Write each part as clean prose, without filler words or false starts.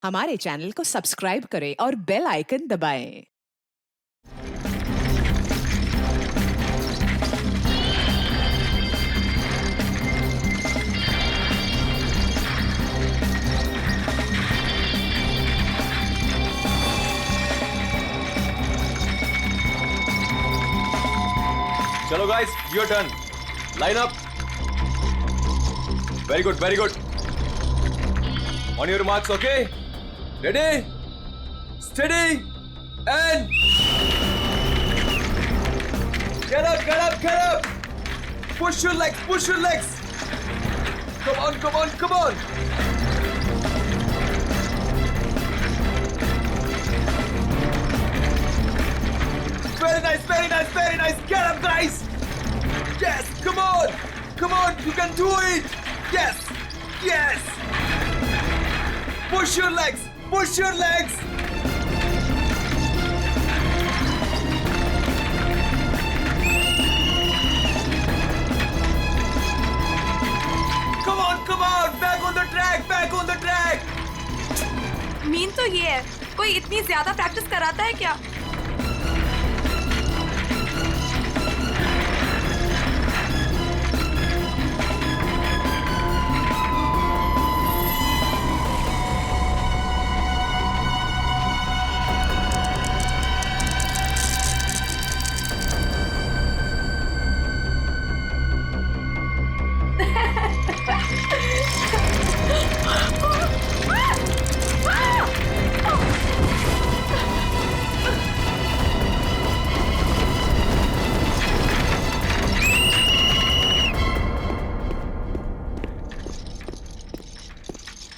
हमारे चैनल को सब्सक्राइब करें और बेल आइकन दबाएं। चलो guys, your turn. Line up. Very good, very good. On your marks, okay? Ready, steady and get up, get up, get up. Push your legs, push your legs. Come on, come on, come on. Very nice, very nice, very nice. Get up, guys. Yes, come on. Come on, you can do it. Yes, yes. Push your legs, push your legs. Come on, back on the track, back on the track. Mean तो ये है, कोई इतनी ज्यादा practice कराता है क्या?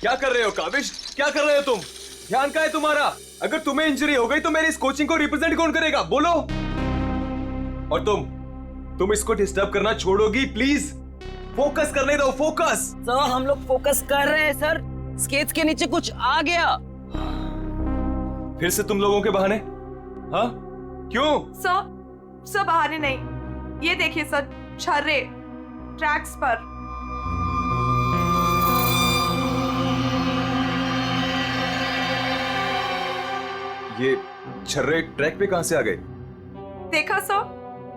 क्या कर रहे हो काविश? क्या कर रहे हो तुम? ध्यान का है तुम्हारा? अगर तुम्हें इंजरी हो गई तो मेरी इस कोचिंग को रिप्रेजेंट कौन करेगा? बोलो। और तुम इसको डिस्टर्ब करना छोड़ोगी प्लीज? फोकस करने दो, फोकस। सर हम लोग फोकस कर रहे हैं सर। स्केच के नीचे कुछ आ गया। फिर से तुम लोगों के बहाने? हाँ, क्यों? सर बहाने नहीं, ये देखिए सर, छर्रे ट्रैक्स पर। ये छर्रे ट्रैक पे कहां से आ गए? देखा सर,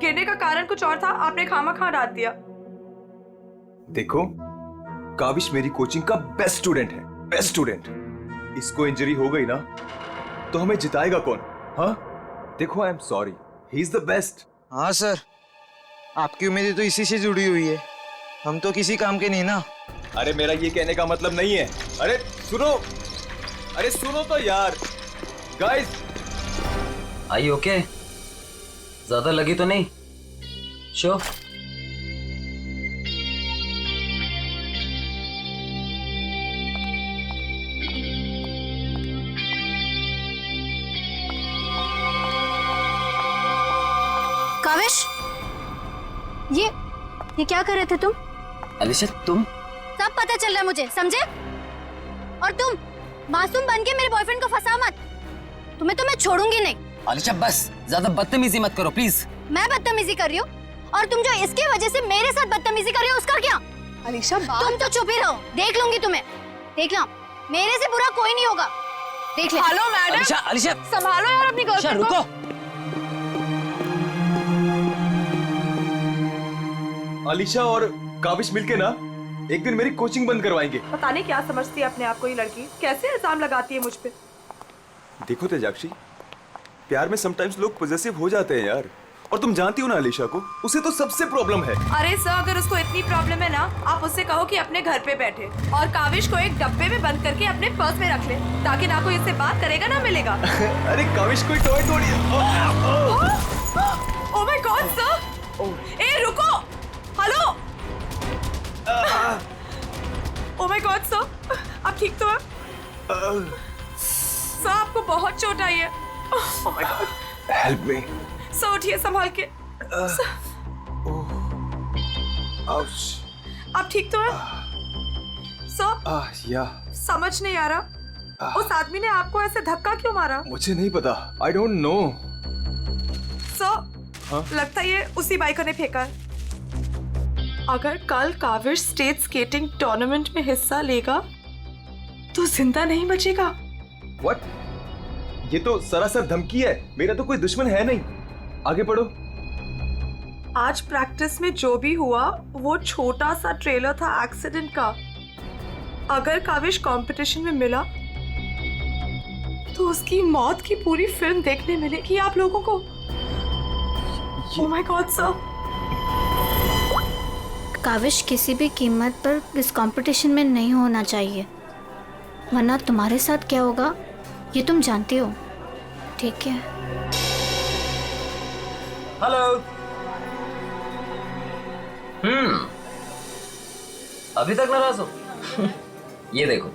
गिरने का कारण कुछ और था, आपने खामा डाल दिया। देखो, काविश मेरी कोचिंग का बेस्ट स्टूडेंट है, बेस्ट स्टूडेंट। इसको इंजरी हो गई ना तो हमें जिताएगा कौन? हाँ, देखो, I am sorry, he is the best. हाँ सर, आपकी उम्मीदें तो इसी से जुड़ी हुई है, हम तो किसी काम के नहीं ना। अरे मेरा ये कहने का मतलब नहीं है। अरे सुनो तो यार। गाइस, आई ओके? ज्यादा लगी तो नहीं? शो काविश, ये क्या कर रहे थे तुम? अलीशा तुम? सब पता चल रहा है मुझे, समझे? और तुम मासूम बन के मेरे बॉयफ्रेंड को फंसाओ मत, तुम्हें तो मैं छोड़ूंगी नहीं। अलीशा बस ज्यादा बदतमीजी मत करो प्लीज। मैं बदतमीजी कर रही हूँ और तुम जो इसकी वजह से मेरे साथ बदतमीजी कर रही हो उसका क्या? अलीशा तुम तो चुप ही रहो, देख लूंगी तुम्हें, देखना मेरे से बुरा कोई नहीं होगा, देख ले। हेलो मैडम, अलीशा संभालो यार अपनी गर्लफ्रेंड को। रुको। अलीशा और काविश मिलके ना एक दिन मेरी कोचिंग बंद करवाएंगे। पता नहीं क्या समझती है अपने आप को ये लड़की, कैसे इल्जाम लगाती है मुझ पे। देखो तेजाक्षी, प्यार में समटाइम्स लोग पॉजेसिव हो जाते हैं यार। और तुम जानती हो ना अलीशा को, उसे तो सबसे प्रॉब्लम है। अरे सर, अगर उसको इतनी प्रॉब्लम है ना, आप उससे कहो कि अपने घर पे बैठे और काविश को एक डब्बे में बंद करके अपने पर्स में रख ले, ताकि ना कोई इससे बात करेगा ना मिलेगा। अरे काविश कोई टॉय थोड़ी है। ओह माय गॉड सर, ए रुको, hello. Oh my god sir, आप ठीक तो हैं? सर आपको बहुत चोट आई है। ओह my God, help me. Sir उठिए संभाल के। आप ठीक तो हैं? सर या समझ नहीं आ रहा, उस आदमी ने आपको ऐसे धक्का क्यों मारा? मुझे नहीं पता, आई डोंट नो। सर लगता है ये उसी बाइकर ने फेंका है। अगर कल काविश स्टेट स्केटिंग टूर्नामेंट में हिस्सा लेगा तो जिंदा नहीं बचेगा। व्हाट? ये तो सरासर धमकी है, मेरा तो कोई दुश्मन है नहीं। आगे पढ़ो। आज प्रैक्टिस में जो भी हुआ वो छोटा सा ट्रेलर था एक्सीडेंट का। अगर काविश कंपटीशन में मिला तो उसकी मौत की पूरी फिल्म देखने मिलेगी आप लोगों को। Oh my god sir. Kavish किसी भी कीमत पर इस कंपटीशन में नहीं होना चाहिए, वरना तुम्हारे साथ क्या होगा ये तुम जानती हो, ठीक है? हेलो। अभी तक नाराज हो? ये देखो,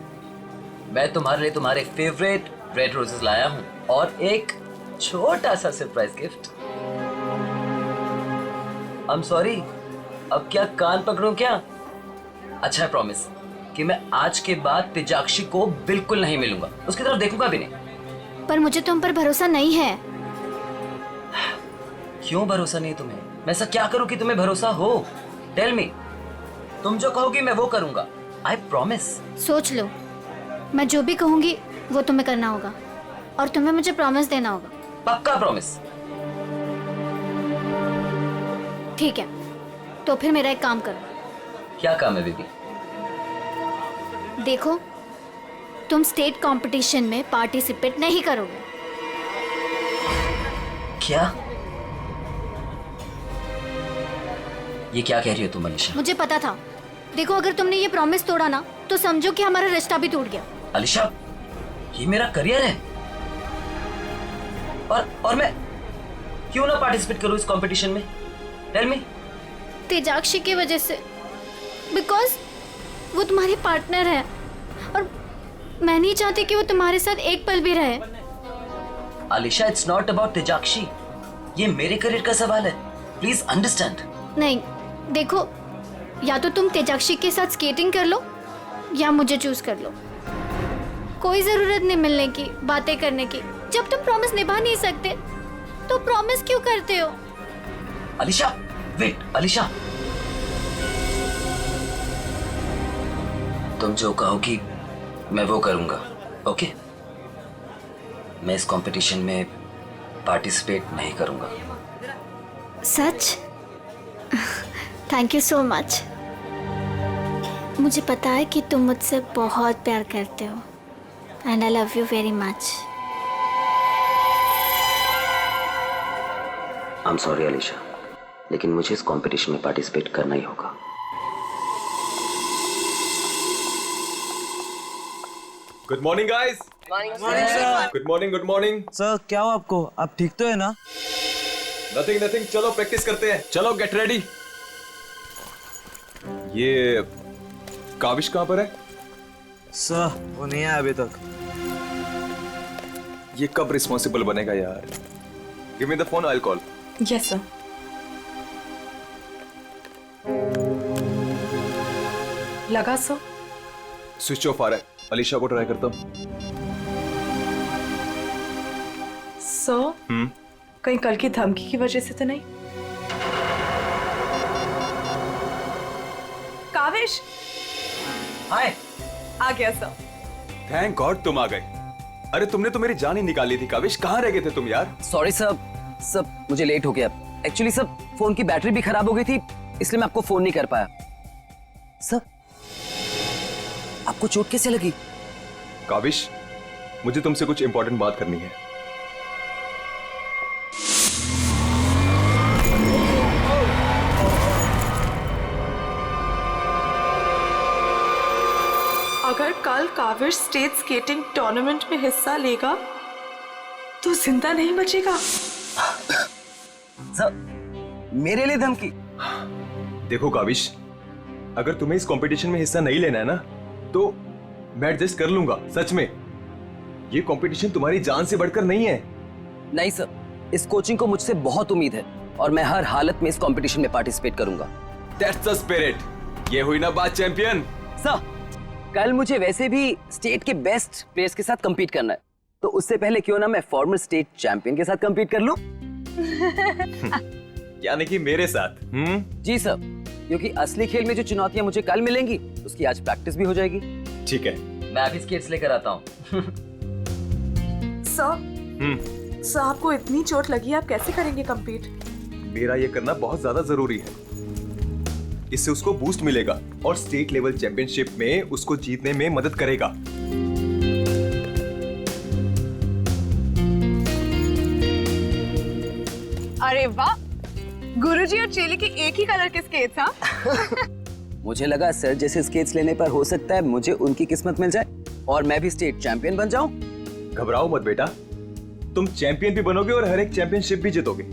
मैं तुम्हारे लिए तुम्हारे फेवरेट रेड रोजेस लाया हूँ और एक छोटा सा surprise gift. I am sorry, अब क्या कान पकड़ूं क्या? अच्छा है, प्रॉमिस कि मैं आज के बाद तेजाक्षी को बिल्कुल नहीं मिलूंगा, उसकी तरफ देखूंगा भी नहीं। पर मुझे तुम पर भरोसा नहीं है। क्यों भरोसा नहीं तुम्हें? मैं ऐसा क्या करूं कि तुम्हें भरोसा हो? Tell me. तुम जो कहोगी मैं वो करूंगा, आई प्रॉमिस। सोच लो, मैं जो भी कहूंगी वो तुम्हें करना होगा और तुम्हें मुझे प्रॉमिस देना होगा। पक्का प्रॉमिस? ठीक है, तो फिर मेरा एक काम करो। क्या काम है बेबी? देखो, तुम स्टेट कंपटीशन में पार्टिसिपेट नहीं करोगे। क्या? ये क्या कह रही हो तुम अलीशा? मुझे पता था। देखो, अगर तुमने ये प्रॉमिस तोड़ा ना तो समझो कि हमारा रिश्ता भी टूट गया। अलीशा, ये मेरा करियर है और मैं क्यों ना पार्टिसिपेट करूं इस कंपटीशन में? Tell me. तेजाक्षी की वजह से, बिकॉज वो तुम्हारी पार्टनर है और मैं नहीं चाहती कि वो तुम्हारे साथ एक पल भी रहे। अलीशा, इट्स नॉट अबाउट तेजाक्षी, ये मेरे करियर का सवाल है, प्लीज अंडरस्टैंड। नहीं, देखो, या तो तुम तेजाक्षी के साथ स्केटिंग कर लो या मुझे चूज कर लो। कोई जरूरत नहीं मिलने की, बातें करने की। जब तुम प्रॉमिस निभा नहीं सकते तो प्रॉमिस क्यों करते हो? अलीशा, वेट अलीशा, तुम जो कहोगी मैं वो करूंगा, ओके? मैं इस कंपटीशन में पार्टिसिपेट नहीं करूंगा। सच? Thank you so much. मुझे पता है कि तुम मुझसे बहुत प्यार करते हो and I love you very much. I am sorry Alisha, लेकिन मुझे इस कंपटीशन में पार्टिसिपेट करना ही होगा। Good morning guys. Good morning, good morning. Sir क्या हुआ आपको? आप ठीक तो है ना? नथिंग नथिंग, चलो प्रैक्टिस करते हैं। चलो गेट रेडी। ये काविश कहां पर है? सर वो नहीं आया अभी तक। ये कब रिस्पॉन्सिबल बनेगा यार? Give me the phone, I will call. Yes sir. लगा सर? स्विच ऑफ आ रहा है। अलीशा को ट्राई करता हूँ। सर, कहीं कल की धमकी की वजह से तो नहीं? काविश हाय। आ गया सर। थैंक गॉड तुम आ गए। अरे तुमने तो मेरी जान ही निकाली थी काविश, कहाँ रह गए थे तुम यार? सॉरी सर, मुझे लेट हो गया। एक्चुअली सर, फोन की बैटरी भी खराब हो गई थी, इसलिए मैं आपको फोन नहीं कर पाया। सर, आपको चोट कैसे लगी? काविश, मुझे तुमसे कुछ इंपॉर्टेंट बात करनी है। अगर कल काविश स्टेट स्केटिंग टूर्नामेंट में हिस्सा लेगा तो जिंदा नहीं बचेगा। सर, मेरे लिए धमकी? देखो काविश, अगर तुम्हें इस कंपटीशन में हिस्सा नहीं लेना है ना तो मैं एडजस्ट कर लूंगा। सच में, ये कंपटीशन तुम्हारी जान से बढ़कर नहीं है। नहीं सर, इस कोचिंग को मुझसे बहुत उम्मीद है और मैं हर हालत में इस कंपटीशन में पार्टिसिपेट करूंगा। That's the spirit. ये हुई ना बात चैंपियन। सर, कल मुझे वैसे भी स्टेट के बेस्ट प्लेयर्स के साथ compete करना है, तो उससे पहले क्यों ना मैं फॉर्मर स्टेट चैंपियन के साथ compete कर लूं? यानी कि मेरे साथ? जी सर, क्योंकि असली खेल में जो चुनौतियां मुझे कल मिलेंगी उसकी आज प्रैक्टिस भी हो जाएगी। ठीक है। मैं अभी स्केट्स लेकर आता हूँ। सर आपको इतनी चोट लगी है, आप कैसे करेंगे कम्पीट? मेरा ये करना बहुत ज्यादा जरूरी है। इससे उसको बूस्ट मिलेगा और स्टेट लेवल चैंपियनशिप में उसको जीतने में मदद करेगा। अरे वाह, गुरुजी और चेली के एक ही कलर के स्केट्स। हाँ, मुझे लगा सर जैसे स्केट्स लेने पर हो सकता है मुझे उनकी किस्मत मिल जाए और मैं भी स्टेट चैंपियन बन जाऊं। घबराओ मत बेटा, तुम चैंपियन भी बनोगे और हर एक चैंपियनशिप भी जीतोगे,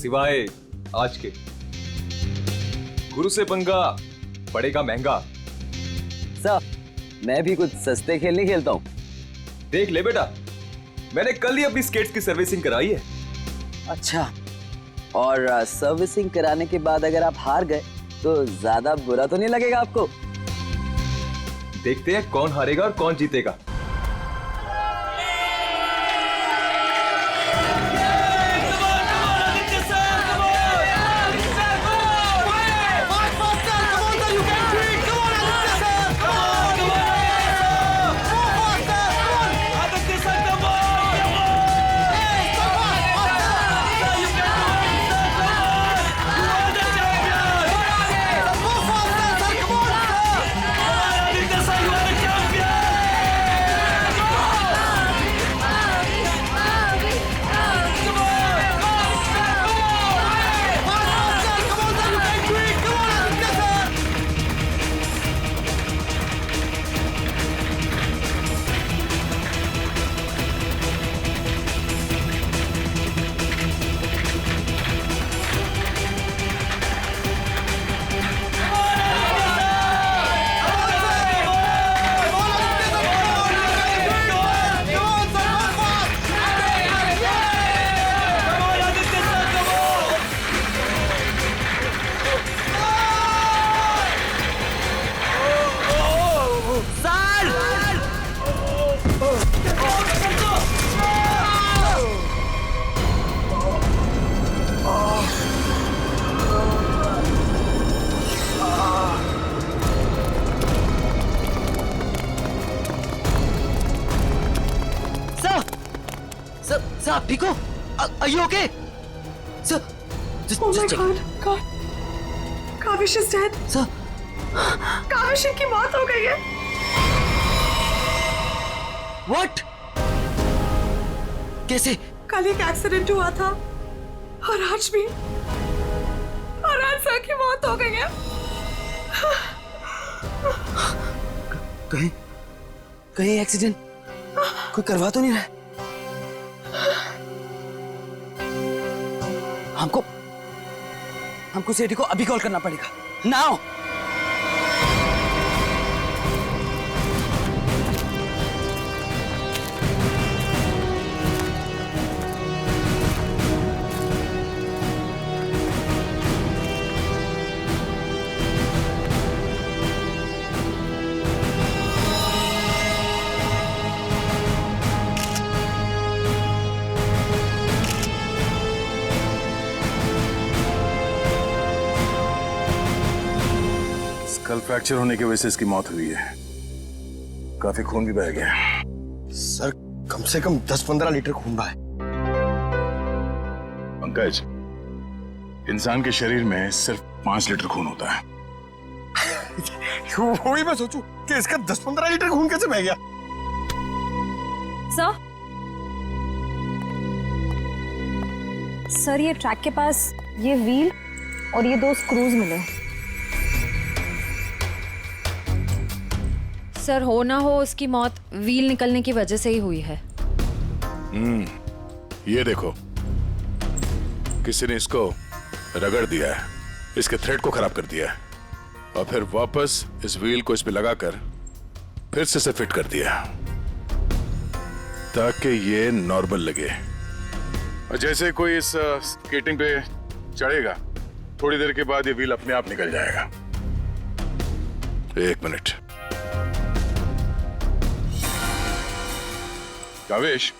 सिवाय आज के। गुरु से पंगा पड़ेगा महंगा। सर मैं भी कुछ सस्ते खेल नहीं खेलता हूँ। देख ले बेटा, मैंने कल ही अपनी स्केट्स की सर्विसिंग कराई है। अच्छा, और सर्विसिंग कराने के बाद अगर आप हार गए तो ज्यादा बुरा तो नहीं लगेगा आपको? देखते हैं कौन हारेगा और कौन जीतेगा। सर आप ठीक हो? Are you okay? Sir, just check. God, Kaavish is dead. Sir, Kaavish की मौत हो गई है। what? कैसे? कल एक एक्सीडेंट हुआ था और आज भी, और आज सर की मौत हो गई है। कहीं एक्सीडेंट कोई करवा तो नहीं रहा? हमको सेठी को अभी कॉल करना पड़ेगा। नाउ। कल फ्रैक्चर होने की वजह से इसकी मौत हुई है। काफी खून भी बह गया। सर कम से कम 10-15 लीटर खून बहा है। पंकज, इंसान के शरीर में सिर्फ 5 लीटर खून होता है। वही मैं सोचूं कि इसका 10-15 लीटर खून कैसे बह गया। सर ये ट्रैक के पास ये व्हील और ये 2 स्क्रूज मिले। सर हो ना हो उसकी मौत व्हील निकलने की वजह से ही हुई है। ये देखो, किसी ने इसको रगड़ दिया है, इसके थ्रेड को खराब कर दिया है और फिर वापस इस व्हील को इस पे लगाकर फिर से इसे फिट कर दिया ताकि ये नॉर्मल लगे। और जैसे कोई इस स्केटिंग पे चढ़ेगा, थोड़ी देर के बाद ये व्हील अपने आप निकल जाएगा। 1 मिनट। कावेश,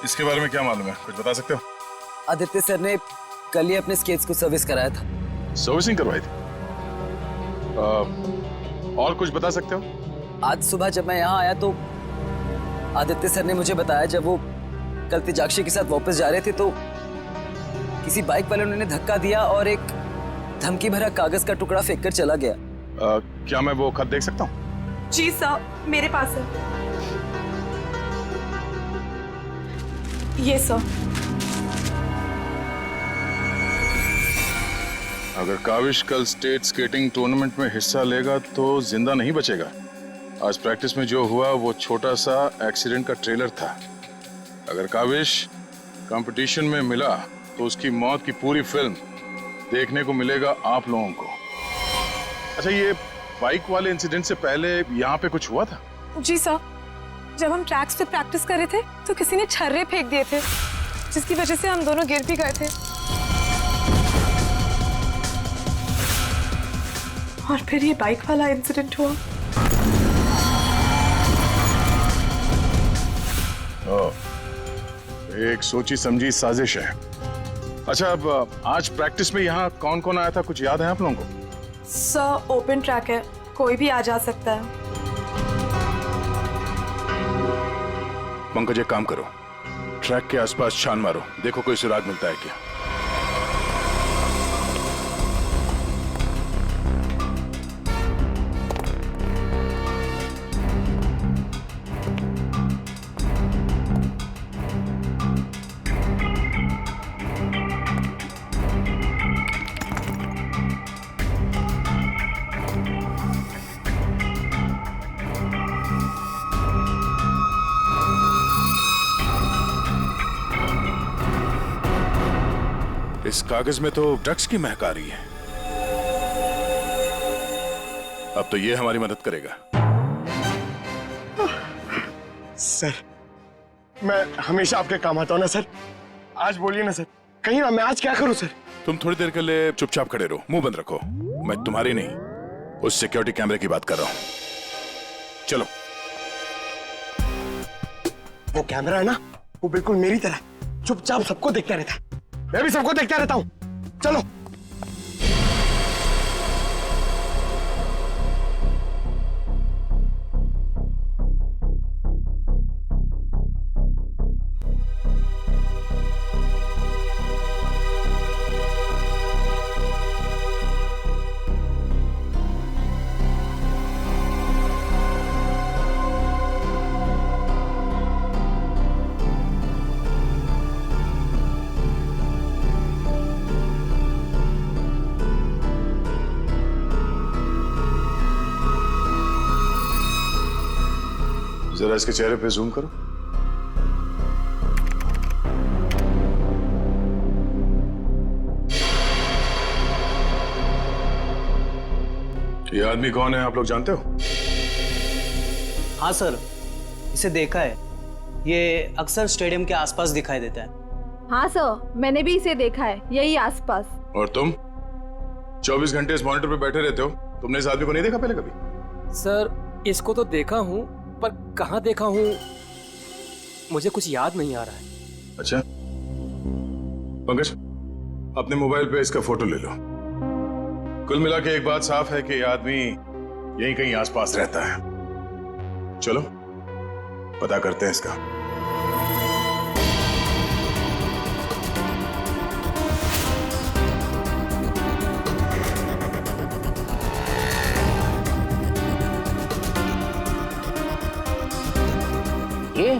इसके बारे में क्या मालूम है? कुछ बता सकते हो? आदित्य सर ने कल ही अपने स्केट्स को सर्विस कराया था। सर्विसिंग करवाई थी? और कुछ बता सकते हो? आज सुबह जब मैं यहाँ आया तो आदित्य सर ने मुझे बताया जब वो कल तेजाक्षी के साथ वापस जा रहे थे तो किसी बाइक वाले ने धक्का दिया और एक धमकी भरा कागज का टुकड़ा फेंक कर चला गया। क्या मैं वो खत देख सकता हूँ? जी सर, मेरे पास है। ये सर। अगर काविश कल स्टेट स्केटिंग टूर्नामेंट में हिस्सा लेगा तो जिंदा नहीं बचेगा। आज प्रैक्टिस में जो हुआ वो छोटा सा एक्सीडेंट का ट्रेलर था। अगर काविश कंपटीशन में मिला तो उसकी मौत की पूरी फिल्म देखने को मिलेगा आप लोगों को। अच्छा, ये बाइक वाले इंसिडेंट से पहले यहाँ पे कुछ हुआ था? जी सर, जब हम ट्रैक्स पे प्रैक्टिस कर रहे थे तो किसी ने छर्रे फेंक दिए थे जिसकी वजह से हम दोनों गिर भी गए थे और फिर ये बाइक वाला इंसिडेंट हुआ। एक सोची समझी साजिश है। अच्छा, अब आज प्रैक्टिस में यहाँ कौन कौन आया था, कुछ याद है आप लोगों को? सर, ओपन ट्रैक है, कोई भी आ जा सकता है। पंकज, एक काम करो, ट्रैक के आसपास छान मारो, देखो कोई सुराग मिलता है क्या। इस कागज में तो ड्रग्स की महक आ रही है। अब तो ये हमारी मदद करेगा। सर, मैं हमेशा आपके काम आता हूं ना सर। आज बोलिए ना सर, कहीं ना मैं आज क्या करूं सर? तुम थोड़ी देर के लिए चुपचाप खड़े रहो, मुंह बंद रखो। मैं तुम्हारी नहीं, उस सिक्योरिटी कैमरे की बात कर रहा हूं। चलो। वो कैमरा है ना, वो बिल्कुल मेरी तरह चुपचाप सबको देखता रहता है। मैं भी सबको देखता रहता हूं। चलो। जरा इसके चेहरे पे जूम करो। ये आदमी कौन है, आप लोग जानते हो? हाँ सर, इसे देखा है। ये अक्सर स्टेडियम के आसपास दिखाई देता है। हाँ सर, मैंने भी इसे देखा है, यही आसपास। और तुम 24 घंटे इस मॉनिटर पे बैठे रहते हो, तुमने इस आदमी को नहीं देखा पहले कभी? सर, इसको तो देखा हूँ, पर कहाँ देखा हूँ मुझे कुछ याद नहीं आ रहा है। अच्छा, पंकज, अपने मोबाइल पे इसका फोटो ले लो। कुल मिला के एक बात साफ है कि ये आदमी यहीं कहीं आसपास रहता है। चलो पता करते हैं इसका। ये?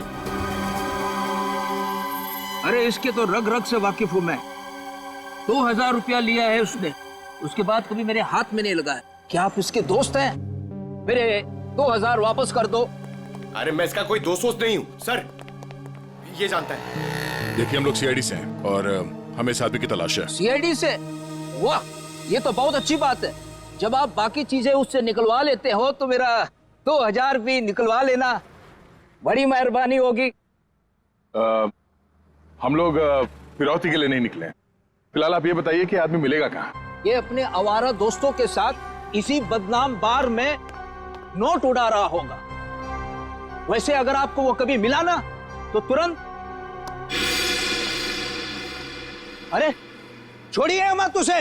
अरे इसके तो रग रग से वाकिफ हूं मैं। 2000 रुपया लिया है उसने, उसके बाद कभी मेरे हाथ में नहीं लगा है। क्या आप इसके दोस्त हैं? मेरे 2000 वापस कर दो। अरे मैं इसका कोई दोस्त नहीं हूँ सर, ये जानता है। देखिए, हम लोग सीआईडी से हैं और हमें इस आदमी की तलाश है। सीआईडी से? वाह, ये तो बहुत अच्छी बात है। जब आप बाकी चीजें उससे निकलवा लेते हो तो मेरा 2000 भी निकलवा लेना, बड़ी मेहरबानी होगी। हम लोग फिरौती के लिए नहीं निकले। फिलहाल आप ये बताइए कि आदमी मिलेगा कहाँ? ये अपने आवारा दोस्तों के साथ इसी बदनाम बार में नोट उड़ा रहा होगा। वैसे अगर आपको वो कभी मिला ना तो तुरंत, अरे छोड़िए मत उसे।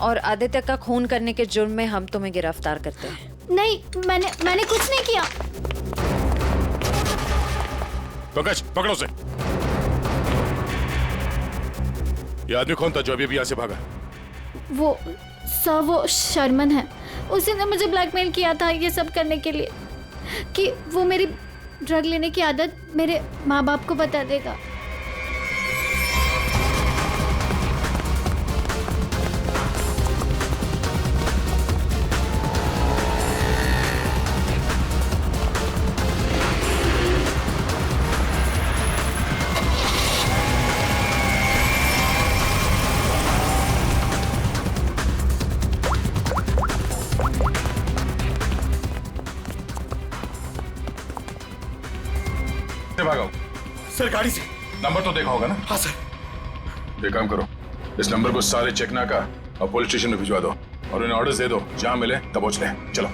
और आदित्य का खून करने के जुर्म में हम तुम्हें गिरफ्तार करते हैं। नहीं, मैंने कुछ नहीं किया। पंकज पकड़ो उसे। ये आदमी कौन था जो अभी यहाँ से भागा? वो सर, वो शर्मन है। उसी ने मुझे ब्लैकमेल किया था ये सब करने के लिए कि वो मेरी ड्रग लेने की आदत मेरे माँ बाप को बता देगा। भागा सर गाड़ी से। नंबर तो देखा होगा ना? हाँ सर। एक काम करो, इस नंबर को सारे चेकना का और पुलिस स्टेशन में भिजवा दो और उन्हें ऑर्डर्स दे दो, जहां मिले तब पहुंच ले। चलो।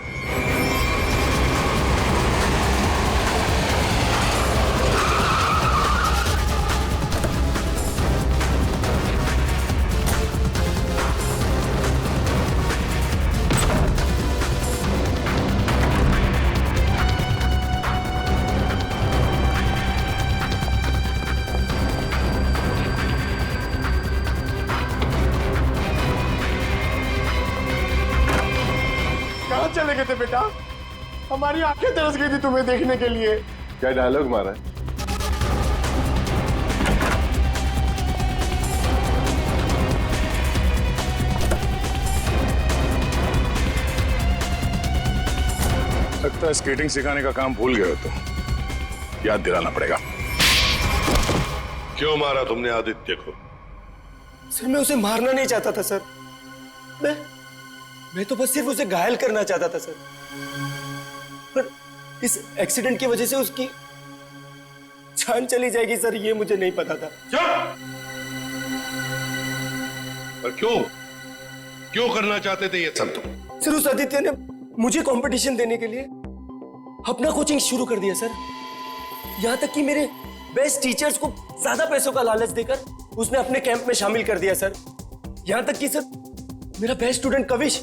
चले गए थे बेटा? हमारी आंखें तरस गई थी तुम्हें देखने के लिए। क्या डायलॉग मारा है? लगता है स्केटिंग सिखाने का काम भूल गए हो तो याद दिलाना पड़ेगा। क्यों मारा तुमने आदित्य को? सर मैं उसे मारना नहीं चाहता था सर। मैं तो बस सिर्फ उसे घायल करना चाहता था सर। पर इस एक्सीडेंट की वजह से उसकी जान चली जाएगी सर, ये मुझे नहीं पता था। और क्यों करना चाहते थे ये सब तुम? सर उस आदित्य ने मुझे कंपटीशन देने के लिए अपना कोचिंग शुरू कर दिया सर। यहां तक कि मेरे बेस्ट टीचर्स को ज्यादा पैसों का लालच देकर उसने अपने कैंप में शामिल कर दिया सर। यहां तक कि सर मेरा बेस्ट स्टूडेंट कविश,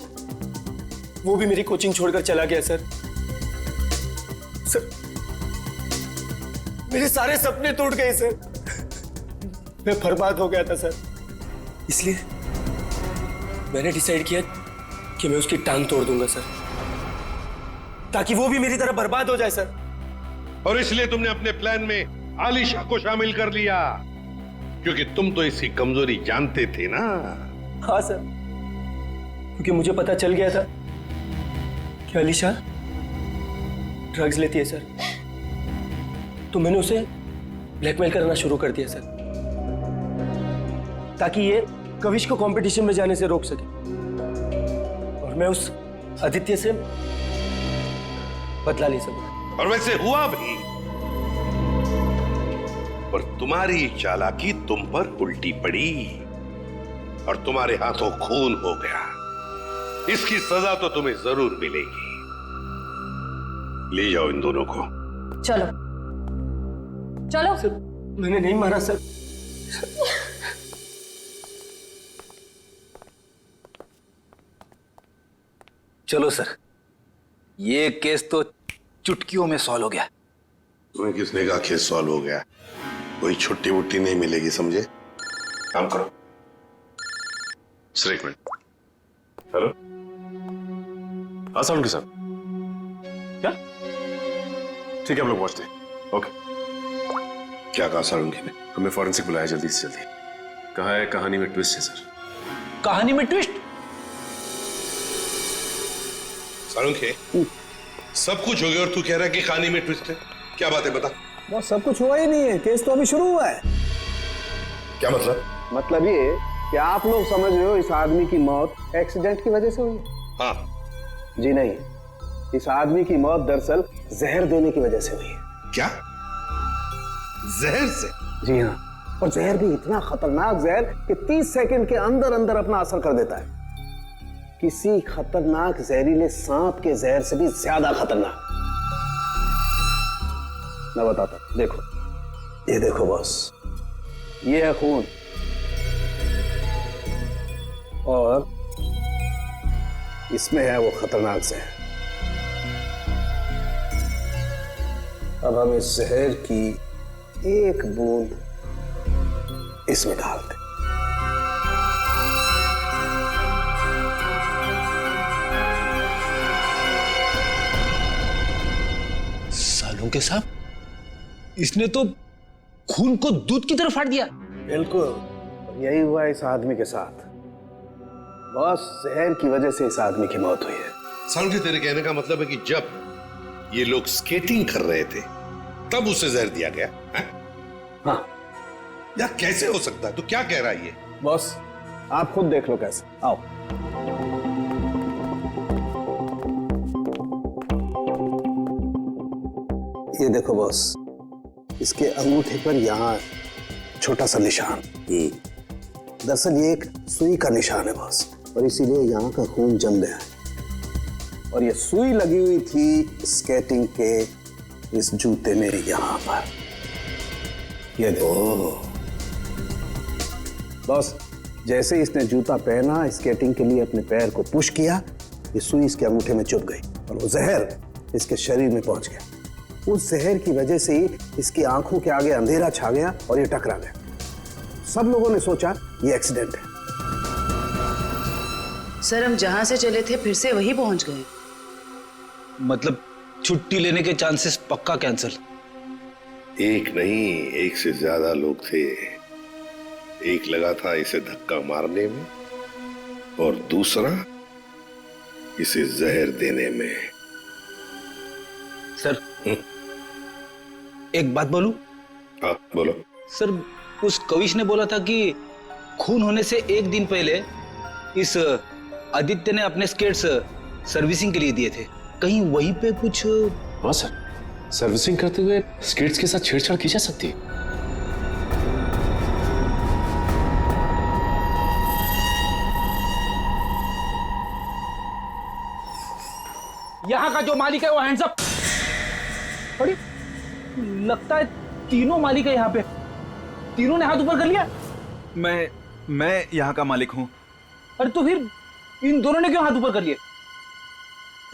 वो भी मेरी कोचिंग छोड़कर चला गया सर। सर मेरे सारे सपने टूट गए सर। मैं बर्बाद हो गया था सर। इसलिए मैंने डिसाइड किया कि मैं उसकी टांग तोड़ दूंगा सर, ताकि वो भी मेरी तरह बर्बाद हो जाए सर। और इसलिए तुमने अपने प्लान में आलिशा को शामिल कर लिया, क्योंकि तुम तो इसकी कमजोरी जानते थे ना। हाँ सर, क्योंकि मुझे पता चल गया था कि आलिशा ड्रग्स लेती है सर, तो मैंने उसे ब्लैकमेल करना शुरू कर दिया सर, ताकि ये कविश को कंपटीशन में जाने से रोक सके और मैं उस आदित्य से बदला ले सकूं। और वैसे हुआ भी, पर तुम्हारी चालाकी तुम पर उल्टी पड़ी और तुम्हारे हाथों खून हो गया। इसकी सजा तो तुम्हें जरूर मिलेगी। ले जाओ इन दोनों को। चलो चलो। सर मैंने नहीं मारा सर। चलो सर, ये केस तो चुटकियों में सॉल्व हो गया। तुम्हें किसने कहा केस सॉल्व हो गया? कोई छुट्टी वुट्टी नहीं मिलेगी, समझे? काम करो। सर एक मिनट। हेलो, हाँ साउंड के साथ क्या? ठीक है, हम लोग पहुंचते हैं। ओके। क्या कहा सारंगी ने? हमें फॉरेंसिक बुलाया जल्दी से जल्दी। कहा है कहानी में ट्विस्ट है सर। कहानी में ट्विस्ट? सारंगी, सब कुछ हो गया और तू कह रहा है कि कहानी में ट्विस्ट है? क्या बात है, बता। वो सब कुछ हुआ ही नहीं है, केस तो अभी शुरू हुआ है। क्या मतलब? मतलब ये कि आप लोग समझ रहे हो इस आदमी की मौत एक्सीडेंट की वजह से हुई है। हाँ। जी नहीं, इस आदमी की मौत दरअसल जहर देने की वजह से हुई है। क्या? जहर से? जी हाँ, और जहर भी इतना खतरनाक जहर कि 30 सेकंड के अंदर अंदर अपना असर कर देता है। किसी खतरनाक जहरीले सांप के जहर से भी ज्यादा खतरनाक। मैं बताता हूं, देखो, ये देखो बॉस, ये है खून और इसमें है वो खतरनाक जहर। अब हम इस जहर की एक बूंद इसमें डाल दें। सालों के साहब, इसने तो खून को दूध की तरह फाड़ दिया। बिल्कुल यही हुआ इस आदमी के साथ। बॉस, जहर की वजह से इस आदमी की मौत हुई है। समझे, तेरे कहने का मतलब है कि जब ये लोग स्केटिंग कर रहे थे तब उसे जहर दिया गया है? हाँ। यार कैसे हो सकता है? तो क्या कह रहा है ये? बॉस आप खुद देख लो कैसे। आओ। ये देखो बॉस, इसके अंगूठे पर यहाँ छोटा सा निशान। दरअसल ये एक सुई का निशान है बॉस, और इसीलिए यहाँ का खून जम गया है। और ये सुई लगी हुई थी स्केटिंग के इस जूते में यहाँ पर। ये देखो बॉस, जैसे ही इसने जूता पहना, स्केटिंग के लिए अपने पैर को पुश किया, ये सुई इसके अंगूठे में चुभ गई और वो जहर इसके शरीर में पहुंच गया। उस जहर की वजह से ही इसकी आंखों के आगे अंधेरा छा गया और ये टकरा गया। सब लोगों ने सोचा ये एक्सीडेंट है। सर, हम जहां से चले थे फिर से वही पहुंच गए। मतलब छुट्टी लेने के चांसेस पक्का कैंसिल। एक नहीं, एक से ज्यादा लोग थे। एक लगा था इसे धक्का मारने में और दूसरा इसे जहर देने में। सर एक बात बोलूं? हाँ बोलो। सर, उस कविश ने बोला था कि खून होने से एक दिन पहले इस आदित्य ने अपने स्केट्स सर्विसिंग के लिए दिए थे। कहीं वहीं पे कुछ? हाँ सर, सर्विसिंग करते हुए स्केट्स के साथ छेड़छाड़ की जा सकती है। यहाँ का जो मालिक है वो हैंड्स अप। अरे लगता है तीनों मालिक है यहाँ पे। तीनों ने हाथ ऊपर कर लिया। मैं यहाँ का मालिक हूँ। अरे तो फिर इन दोनों ने क्यों हाथ ऊपर कर लिए?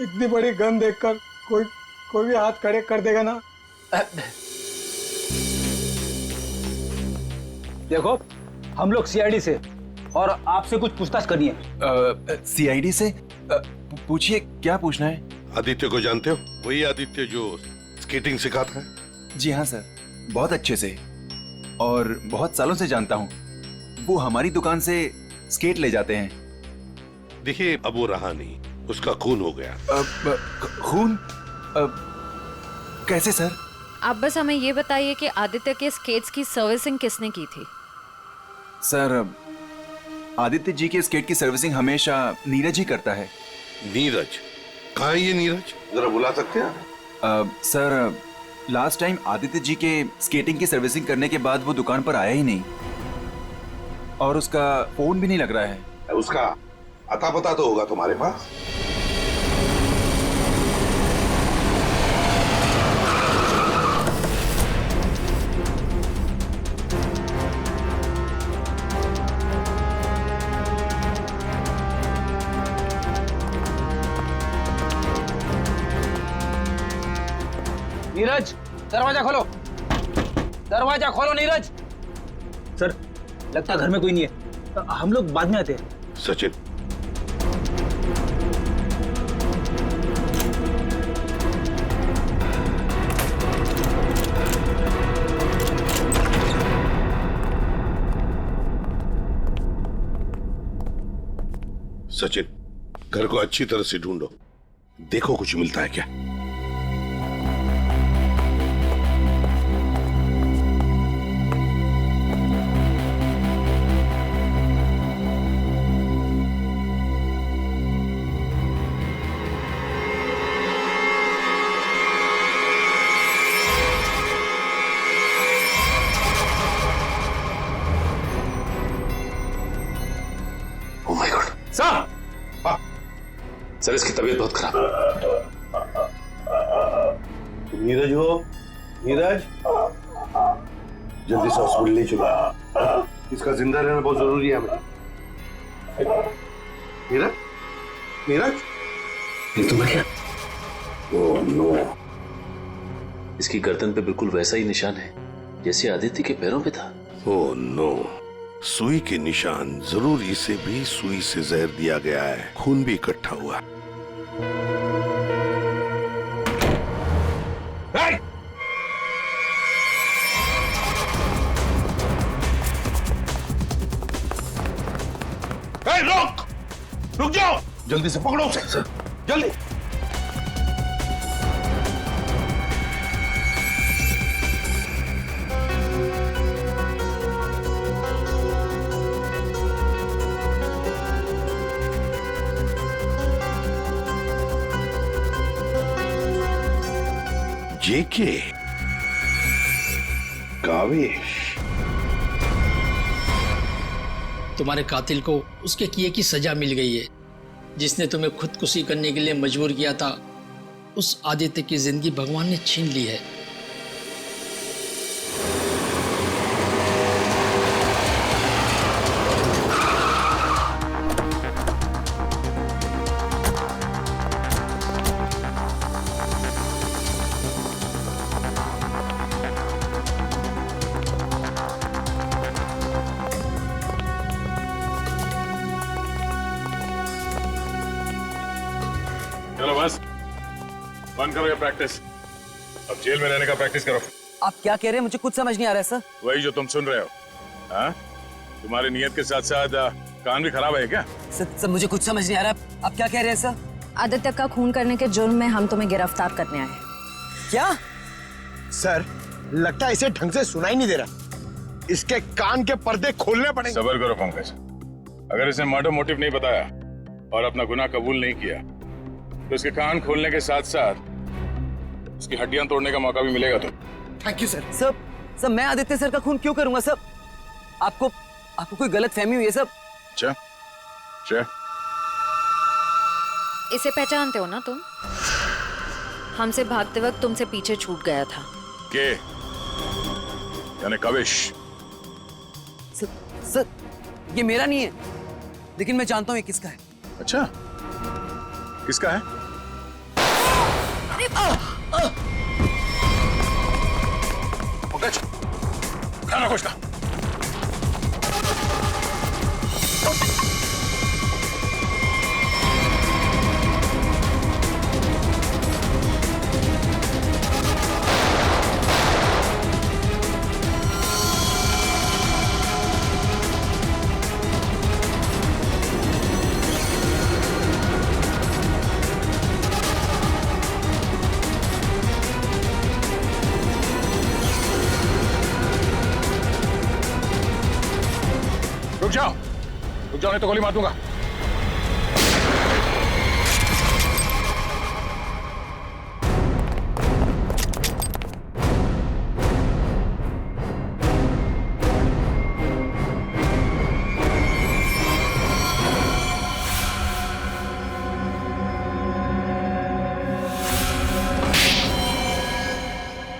इतनी बड़ी गन देखकर कोई भी हाथ खड़े कर देगा ना। देखो, हम लोग सीआईडी से और आपसे कुछ पूछताछ करनी है। सीआईडी से? पूछिए, क्या पूछना है? आदित्य को जानते हो? वही आदित्य जो स्केटिंग सिखाता है? जी हाँ सर, बहुत अच्छे से और बहुत सालों से जानता हूँ। वो हमारी दुकान से स्केट ले जाते हैं। देखिए, अब वो रहा नहीं, उसका खून हो गया। खून? कैसे सर? आप बस हमें ये बताइए कि आदित्य के स्केट्स की सर्विसिंग किसने की थी? सर, आदित्य जी के स्केट की सर्विसिंग हमेशा नीरज ही करता है। नीरज? कहाँ है ये नीरज? जरा बुला सकते हैं? Sir, last time Aditya ji के स्केटिंग की सर्विसिंग करने के बाद वो दुकान पर आया ही नहीं और उसका फोन भी नहीं लग रहा है। उसका अता पता तो होगा तुम्हारे पास? नीरज, दरवाजा खोलो। दरवाजा खोलो नीरज। सर, लगता है घर में कोई नहीं है। हम लोग बाद में आते हैं। सचिन, सचिन, घर को अच्छी तरह से ढूंढो, देखो कुछ मिलता है क्या। सर, इसकी तबीयत बहुत खराब है। तुम नीरज हो? नीरज, जल्दी से हॉस्पिटल ले चलो। इसका जिंदा रहना बहुत जरूरी है हमें। नीरज, नीरज, ये तुम्हें क्या? ओह नो, इसकी गर्दन पे बिल्कुल वैसा ही निशान है जैसे आदित्य के पैरों पे था। ओह नो, सुई के निशान। जरूर इसे भी सुई से जहर दिया गया है, खून भी इकट्ठा हुआ। रुक, रुक जाओ, जल्दी से पकड़ो उसे, जल्दी। जेके, कावेश, तुम्हारे कातिल को उसके किए की सजा मिल गई है। जिसने तुम्हें खुदकुशी करने के लिए मजबूर किया था, उस आदित्य की जिंदगी भगवान ने छीन ली है। चलो बस बंद करो ये प्रैक्टिस, अब जेल में रहने का प्रैक्टिस करो। आप क्या कह रहे हैं? मुझे कुछ समझ नहीं आ रहा है सर। वही जो तुम सुन रहे हो। हाँ, तुम्हारी नियत के साथ साथ कान भी खराब है क्या? सर मुझे कुछ समझ नहीं आ रहा, आप क्या कह रहे हैं सर? आदित्य का खून करने के जुर्म में हम तुम्हें गिरफ्तार करने आए हैं। क्या? सर, लगता है इसे ढंग से सुनाई नहीं दे रहा। इसके कान के पर्दे खोलने पड़ेंगे। सब्र करो पंकज, अगर इसने मर्डर मोटिव नहीं बताया और अपना गुनाह कबूल नहीं किया तो इसके कान खोलने के साथ साथ उसकी हड्डियां तोड़ने का मौका भी मिलेगा। तो थैंक यू सर। सर मैं आदित्य सर का खून क्यों करूंगा सर? आपको कोई गलत फहमी हुई है सर? अच्छा, इसे पहचानते हो ना तुम? हमसे भागते वक्त तुमसे पीछे छूट गया था। के यानी कावेश? सर ये मेरा नहीं है, लेकिन मैं जानता हूं ये किसका है। अच्छा, किसका है? पंकज, खाना खोजना। रुक जाओ नहीं तो गोली मार दूंगा।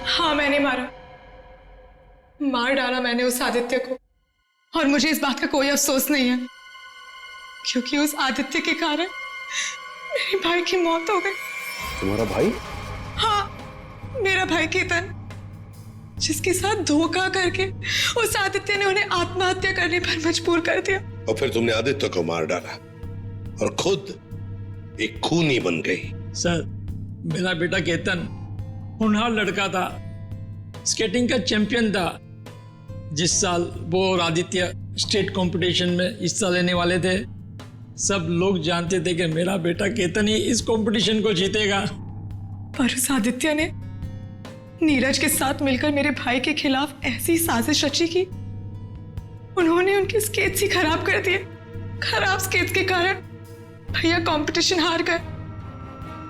हाँ, मैंने मार डाला मैंने उस आदित्य को, और मुझे इस बात का कोई अफसोस नहीं है, क्योंकि उस आदित्य के कारण मेरे भाई की मौत हो गई। तुम्हारा भाई? हाँ, मेरा भाई केतन, जिसके साथ धोखा करके उस आदित्य ने उन्हें आत्महत्या करने पर मजबूर कर दिया। और फिर तुमने आदित्य को मार डाला और खुद एक खूनी बन गई। सर, मेरा बेटा केतन होनहार लड़का था, स्केटिंग का चैंपियन था। जिस साल वो और आदित्य स्टेट कंपटीशन में हिस्सा लेने वाले थे, सब लोग जानते थे कि मेरा बेटा केतन ही इस कंपटीशन को जीतेगा। पर उस आदित्य ने नीरज के साथ मिलकर मेरे भाई के खिलाफ ऐसी साजिश रची की उन्होंने उनके स्केट्स ही खराब कर दिए। खराब स्केट्स के कारण भैया कंपटीशन हार गए।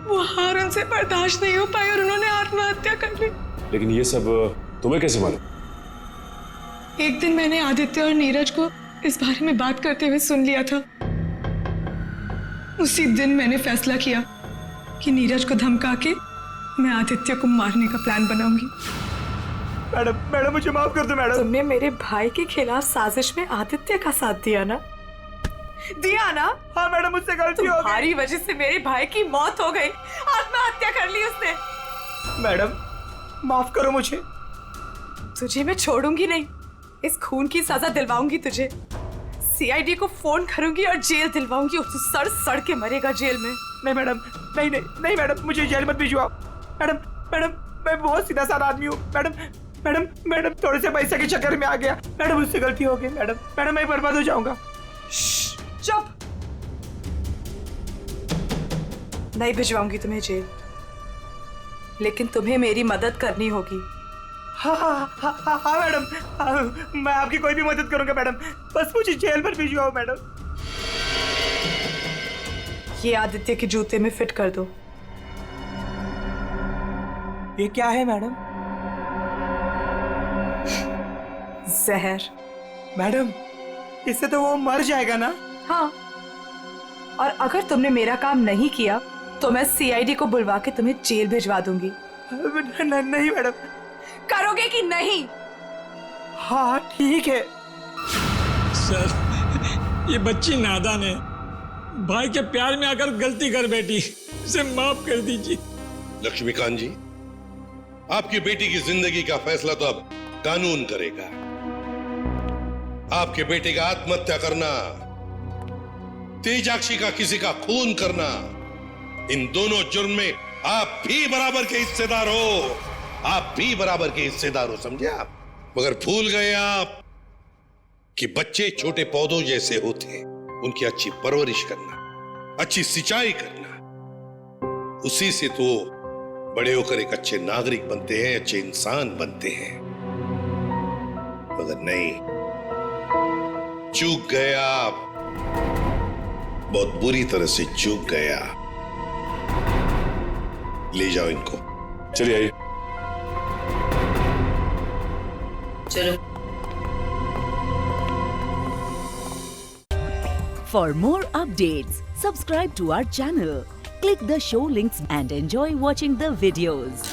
वो हार उनसे बर्दाश्त नहीं हो पाई और उन्होंने आत्महत्या कर ली। लेकिन ये सब तुम्हें कैसे मालूम? एक दिन मैंने आदित्य और नीरज को इस बारे में बात करते हुए सुन लिया था। उसी दिन मैंने फैसला किया कि नीरज को धमका के मैं आदित्य को मारने का प्लान बनाऊंगी। मैडम मुझे माफ कर दो मैडम। तुमने मेरे भाई के खिलाफ साजिश में आदित्य का साथ दिया ना, दिया ना? हाँ मैडम, मुझसे गलती हो गई। तुम्हारी वजह से मेरे भाई की मौत हो गई, आत्महत्या कर ली उसने। मैडम माफ करो मुझे। तुझे मैं छोड़ूंगी नहीं, इस खून की सजा दिलवाऊंगी तुझे। सीआईडी को फोन करूंगी और जेल दिलवाऊंगी, और तू सड़ सड़ के मरेगा जेल में। नहीं मैडम, नहीं नहीं नहीं मैडम, मुझे जेल मत भिजवाओ। मैडम मैडम, मैं बहुत सीधा साधा आदमी हूँ। मैडम मैडम मैडम, थोड़े से पैसे के चक्कर में आ गया। मैडम मुझसे गलती हो गई। मैडम मैडम, मैं बर्बाद हो जाऊंगा। चुप। नहीं भिजवाऊंगी तुम्हें जेल, लेकिन तुम्हें मेरी मदद करनी होगी। हाँ हाँ हाँ हाँ हाँ मैडम, हाँ, मैं आपकी कोई भी मदद करूंगा मैडम, बस मुझे जेल पर भिजवाओ मैडम। ये आदित्य के जूते में फिट कर दो। ये क्या है मैडम? जहर। मैडम इससे तो वो मर जाएगा ना? हाँ, और अगर तुमने मेरा काम नहीं किया तो मैं सीआईडी को बुलवा के तुम्हें जेल भिजवा दूंगी। नहीं मैडम। करोगे कि नहीं? हाँ ठीक है। सर, ये बच्ची नादान है, भाई के प्यार में आकर गलती कर बैठी, इसे माफ कर दीजिए। लक्ष्मीकांत जी, आपकी बेटी की जिंदगी का फैसला तो अब कानून करेगा। आपके बेटे का आत्महत्या करना, तेजाक्षी का किसी का खून करना, इन दोनों जुर्म में आप भी बराबर के हिस्सेदार हो। आप भी बराबर के हिस्सेदार हो, समझे आप? मगर भूल गए आप कि बच्चे छोटे पौधों जैसे होते हैं, उनकी अच्छी परवरिश करना, अच्छी सिंचाई करना, उसी से तो बड़े होकर एक अच्छे नागरिक बनते हैं, अच्छे इंसान बनते हैं। मगर नहीं, चूक गए आप, बहुत बुरी तरह से चूक गया। ले जाओ इनको। चलिए आइए। चलो। For more updates, subscribe to our channel, click the show links and enjoy watching the videos.